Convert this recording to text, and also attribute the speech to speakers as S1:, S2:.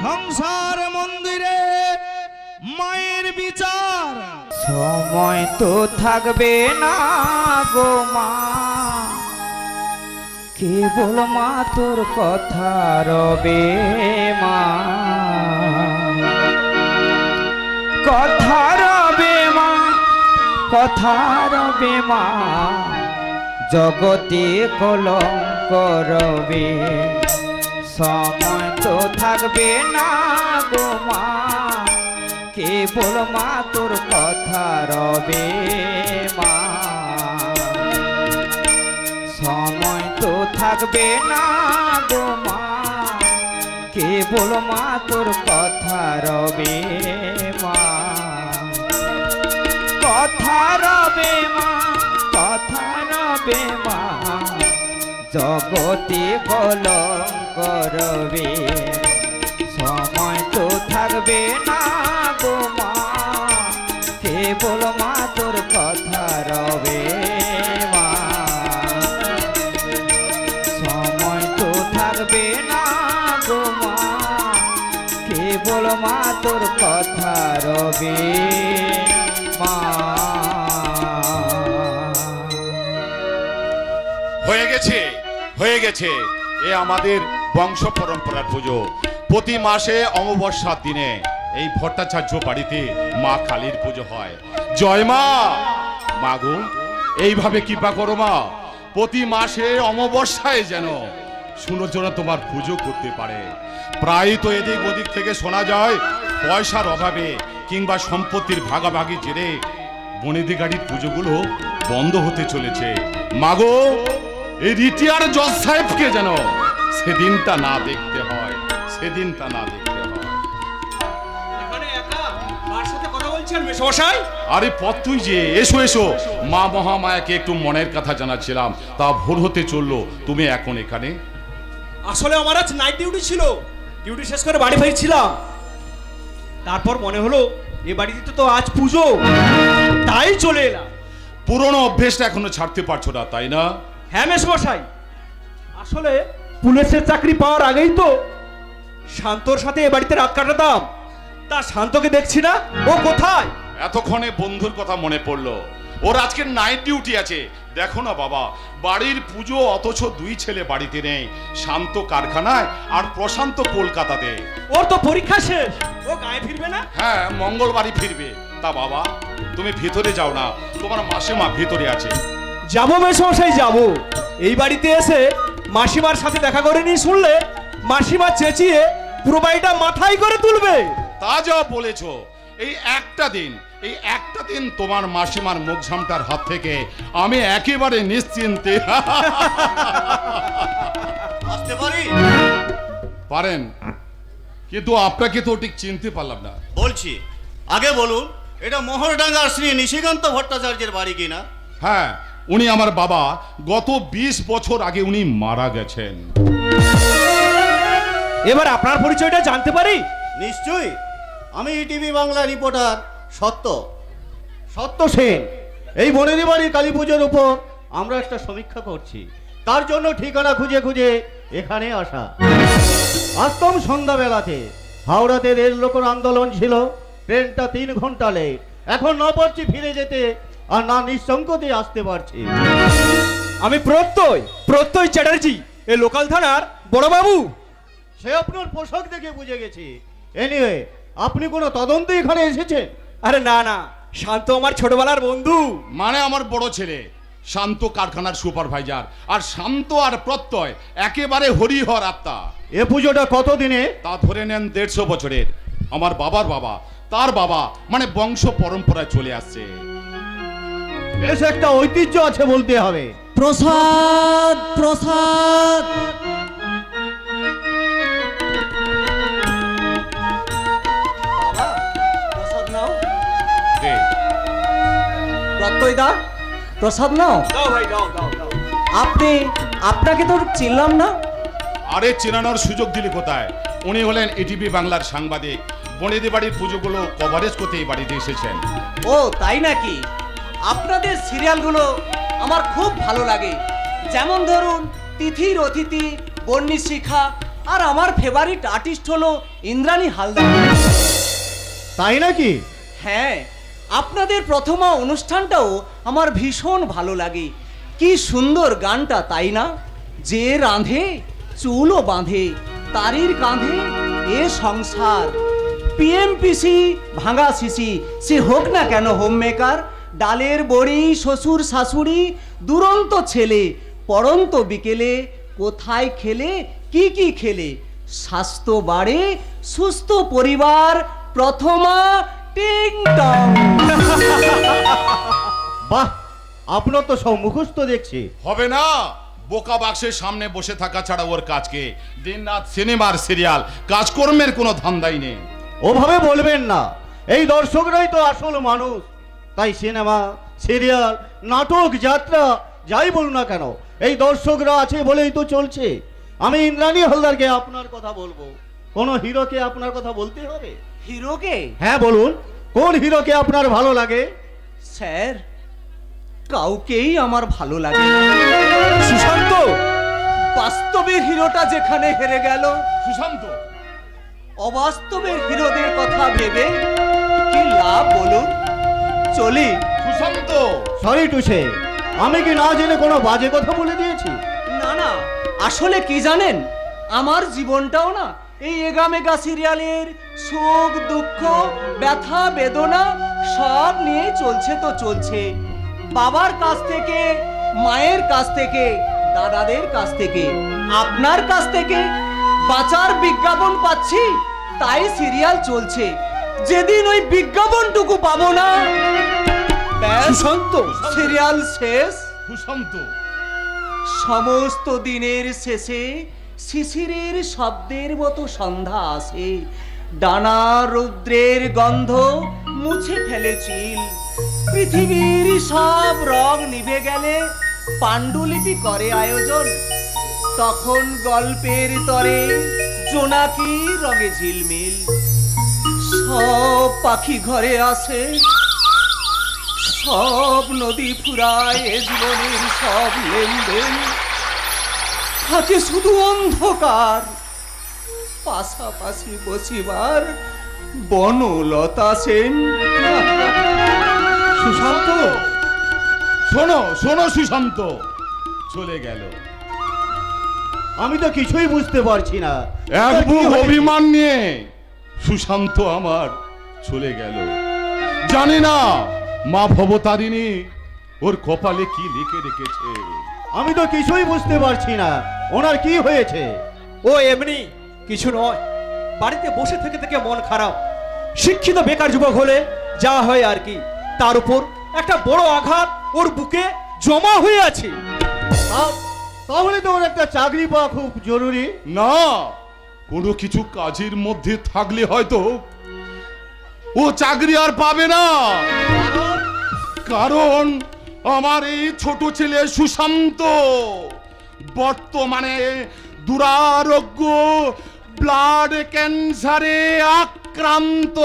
S1: সংসার মন্দিরে মায়ের বিচার।
S2: সময় তো থাকবে না গো মা, কেবল মা তোর কথা রবে মা, কথা রবে মা, কথা রবে মা, জগতে কলঙ্ক রবে। সময় তো থাকবে না গো মা, কেবল মা তোর কথা রবে মা, সময় তো থাকবে না গো মা, কেবল মা তোর কথা রবে মা, কথা রবে মা, কথা রবে মা, জগতে কলঙ্ক রবে। সময় তো থাকবে না গো মা, কেবল মা তোর কথা রবে মা, সময় তো থাকবে না গো মা, কেবল মা তোর কথা রবে মা।
S3: হয়ে গেছে, হয়ে গেছে, এ আমাদের বংশ পরম্পরার পুজো। প্রতি মাসে অমাবস্যার দিনে এই ভট্টাচার্য বাড়িতে মা কালীর পুজো হয়। জয় মা। মা গো, এইভাবে কৃপা করো মা, প্রতি মাসে অমাবস্যায় যেন সুলোচনা তোমার পুজো করতে পারে। প্রায় তো এদিক ওদিক থেকে শোনা যায় পয়সার অভাবে কিংবা সম্পত্তির ভাগাভাগি জেরে বনেদি গাড়ির পুজোগুলো বন্ধ হতে চলেছে। মা গো, এই রিটিয়ার জজ সাহেবকে যেন সেদিনটা না দেখতে হয়, সেদিনটা না দেখতে হয়।
S1: এখানে একা কার সাথে কথা বলছেন মেশমশাই?
S3: আরে পথ তুই যে, এসো এসো, মা মহামায়াকে একটু মনের কথা জানাচ্ছিলাম, তা ভোর হতে চললো, তুমি এখন এখানে?
S1: আসলে আমার আজ নাইট ডিউটি ছিল, ডিউটি শেষ করে বাড়ি ফিরছিলাম, তারপর মনে হলো এ বাড়িতে তো আজ পুজো, তাই চলে এলাম।
S3: পুরনো অভ্যেসটা এখনো ছাড়তে পারছো না, তাই না?
S1: হ্যাঁ মেশমশাই, আসলে পুলিশের চাকরি পাওয়ার আগেই তো শান্তর সাথে এ বাড়িতে রাত কাটাতাম, তা শান্তকে দেখছি না, ও কোথায়?
S3: এতক্ষণে বন্ধুর কথা মনে পড়লো, ওর আজকে নাইট ডিউটি আছে। দেখো না বাবা, বাড়ির পুজো অথচ দুই ছেলে বাড়িতে নেই, শান্ত কারখানায় আর প্রশান্ত কলকাতাতে।
S1: ওর তো পরীক্ষা শেষ, ও গায়ে ফিরবে না?
S3: হ্যাঁ, মঙ্গলবারই ফিরবে। তা বাবা, তুমি ভিতরে যাও না, তোমার মাসিমা ভিতরে আছে।
S1: যাবো মেশমশাই যাবো, এই বাড়িতে এসে মাসিমার সাথে দেখা করে নি শুনলে মাসিমা চেঁচিয়ে পুরো বাড়িটা মাথায় করে তুলবে।
S3: তা যা বলেছো, এই একটা দিন, এই একটা দিন তোমার মাসিমার মুখ ঝামটার হাত থেকে আমি একেবারে নিশ্চিন্তে।
S4: আসতে পারি?
S3: পারেন, কিন্তু আপনাকে তো ঠিক চিনতে পারলাম না।
S4: বলছি, আগে বলুন, এটা মোহরডাঙ্গার শ্রী নিশিকান্ত ভট্টাচার্যের বাড়ি কিনা?
S3: হ্যাঁ, উনি আমার বাবা, গত 20 বছর আগে উনি মারা গেছেন।
S1: এবার আপনার পরিচয়টা জানতে পারি?
S4: নিশ্চয়ই, আমি টিভি বাংলা রিপোর্টার সত্য সেন। এই বনেদি বাড়ির কালী পুজোর উপর আমরা একটা সমীক্ষা করছি, তার জন্য ঠিকানা খুঁজে খুঁজে এখানে আসা। আসতাম সন্ধ্যাবেলাতে, হাওড়াতে রেল লোকর আন্দোলন ছিল, ট্রেনটা 3 ঘন্টা লেট, এখন না পারছি ফিরে যেতে, আর না নিঃসংকোচে আসতে পারছি।
S1: আমি প্রত্যয় চ্যাটার্জি, এই লোকাল থানার বড়বাবু।
S4: সে আপনার পোশাক দেখে বুঝে গেছি। এনিওয়ে, আপনি কোনো তদন্তে এখানে এসেছেন?
S1: আরে না না, শান্ত আমার ছোটবেলার বন্ধু।
S3: মানে আমার বড় ছেলে শান্ত কারখানার সুপারভাইজার, আর শান্ত আর প্রত্যয় একেবারে হরিহর আত্মা।
S4: এ পুজোটা কত দিনে?
S3: তা ধরে নেন 150 বছরের। আমার বাবার বাবা, তার বাবা, মানে বংশ পরম্পরায় চলে আসছে।
S4: বেশ একটা ঐতিহ্য আছে বলতে হবে।
S5: প্রসাদ প্রসাদ। প্রসাদ নাও। প্রত্যয় দা, প্রসাদ নাও।
S1: দাও ভাই, দাও দাও দাও।
S5: আপনাকে তো চিনলাম না।
S3: আরে চেনানোর সুযোগ দিলে কোথায়? উনি হলেন এটিভি বাংলার সাংবাদিক, বনেদি বাড়ির পুজোগুলো কভারেজ করতে এই বাড়িতে এসেছেন।
S5: ও তাই নাকি? আপনাদের সিরিয়ালগুলো আমার খুব ভালো লাগে, যেমন ধরুন তিথির অতিথি, বন্যী শিখা আর আমার ফেভারিট আর্টিস্ট হলো ইন্দ্রাণী হালদার।
S4: তাই নাকি?
S5: হ্যাঁ, আপনাদের প্রথমা অনুষ্ঠানটাও আমার ভীষণ ভালো লাগে। কি সুন্দর গানটা, তাই না? যে রাঁধে চুলও বাঁধে, তারির কাঁধে এ সংসার। পিএমপিসি ভাঙা শিশি, সে হোক না কেন হোম মেকার, ডালের বড়ি শ্বশুর শাশুড়ি দুরন্ত ছেলে, পড়ন্ত বিকেলে কোথায় খেলে কি কি খেলে, স্বাস্থ্য বাড়ে সুস্থ পরিবার, প্রথমা টিং টং।
S4: বাহ, আপনার তো সব মুখস্থ দেখছি।
S3: হবে না, বোকা বাক্সের সামনে বসে থাকা ছাড়া ওর কাজকে, দিন রাত সিনেমার সিরিয়াল, কাজকর্মের কোনো ধান্দাই নেই।
S4: ওভাবে বলবেন না, এই দর্শকরাই তো আসল মানুষ। তাই সিনেমা, সিরিয়াল, নাটক, যাত্রা যাই বলুন না কেন, এই দর্শকরা আছে বলেই তো চলছে। আমি ইন্দ্রাণী হালদারকে আপনার কথা বলবো। কোন হিরোকে আপনার কথা বলতে হবে?
S5: হিরোকে?
S4: হ্যাঁ বলুন, কোন হিরোকে আপনার ভালো লাগে?
S5: স্যার, কাউকেই আমার ভালো লাগে না।
S1: সুশান্ত,
S5: বাস্তবের হিরোটা যেখানে হেরে গেল,
S3: সুশান্ত,
S5: অবাস্তবের হিরোদের কথা ভেবে কি লাভ বলুন? চলি।
S3: সুশান্ত,
S4: সরি টু সে, আমি কি না জেনে কোনো বাজে কথা বলে দিয়েছি?
S5: না না, আসলে কি জানেন, আমার জীবনটাও না এই এগা মেগা সিরিয়ালের সুখ দুঃখ ব্যথা বেদনা সব নিয়ে চলছে তো চলছে। বাবার কাছ থেকে, মায়ের কাছ থেকে, দাদাদের কাছ থেকে, আপনার কাছ থেকে বাঁচার বিজ্ঞাপন পাচ্ছি, তাই সিরিয়াল চলছে। যেদিন ওই বিজ্ঞাপনটুকু পাবো না,
S1: সুশান্ত,
S5: সিরিয়াল শেষ।
S3: সুশান্ত,
S5: সমস্ত দিনের শেষে শিশিরের শব্দের মতো সন্ধ্যা আসে, ডানা রৌদ্রের গন্ধ মুছে ফেলে চিল। পৃথিবীর সব রং নিভে গেলে পাণ্ডুলিপি করে আয়োজন, তখন গল্পের তরে জোনাকি রঙে ঝিলমিল। সব পাখি ঘরে আসে, সব নদী ফুরায়, এ জীবনের সব লেনদেন থাকে শুধু অন্ধকার, পাশাপাশি বসিবার বনলতা সেন।
S3: সুশান্ত, শোনো শোনো সুশান্ত, চলে গেল।
S4: আমি তো কিছুই বুঝতে পারছি না।
S3: এক বুক অভিমান নিয়ে সুশান্ত আমার চলে গেল। জানি না মা ভবতারিণী ওর কপালে কি লিখে রেখেছে।
S4: আমি তো কিছুই বুঝতে পারছি না, ওনার কি হয়েছে?
S1: ও এমনি কিছু নয়, বাড়িতে বসে থেকে থেকে মন খারাপ। শিক্ষিত বেকার যুবক হলে যা হয় আর কি, তার উপর একটা বড় আঘাত ওর বুকে জমা হয়ে আছে।
S4: তাহলে তো ওর একটা চাকরি পাওয়া খুব জরুরি।
S3: না, কোনো কিছু কাজের মধ্যে থাকলে হয়তো ও চাকরি আর পাবে না। কারণ আমার এই ছোট ছেলে সুশান্ত বর্তমানে দুরারোগ্য ব্লাড ক্যান্সারে আক্রান্ত।